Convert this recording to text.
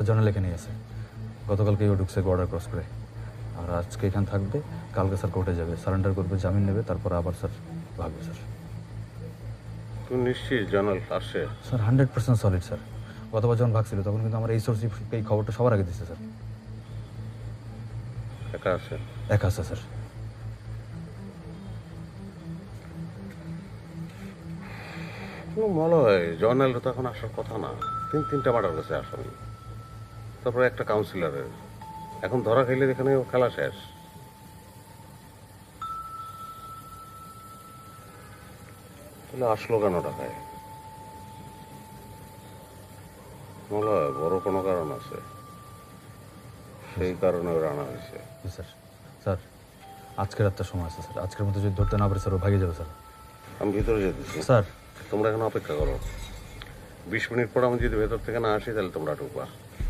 জনে লেখে নিয়ে আছে গতকালকে ও ঢুকছে বর্ডার ক্রস করে আর আজকে এখানে থাকবে কালকে স্যার কোর্টে যাবে সারেন্ডার করবে জামিন নেবে তারপর আবার স্যার ভাগবে স্যার তুমি নিশ্চিত জনাল আসছে? স্যার 100% সলিড স্যার গতবার যখন ভাগছিল তখন কিন্তু আমার এই সোর্স এই খবরটা সবার আগে দিচ্ছে স্যার একা আছে? একা আছে স্যার মনে হয় জর্নাল তো এখন আসার কথা না, তিনটা মার্ডার কাছে আসামি, তারপরে একটা কাউন্সিলরের। এখন ধরা খাইলে এখানে খেলা শেষ। তাহলে আসলো কেন ঢাকায়? মনে হয় বড় কোনো কারণ আছে, সেই কারণে ওরা আনা হয়েছে। জি স্যার স্যার আজকের রাতটা সময় আছে স্যার আজকের মধ্যে যদি ধরতে না পারে স্যার ও ভাগে যাবে স্যার আমি ভিতরে যেতেছি, স্যার তোমরা এখন অপেক্ষা করো। 20 মিনিট পর আমি যদি ভেতর থেকে না আসি তাহলে তোমরা ঢুকবা।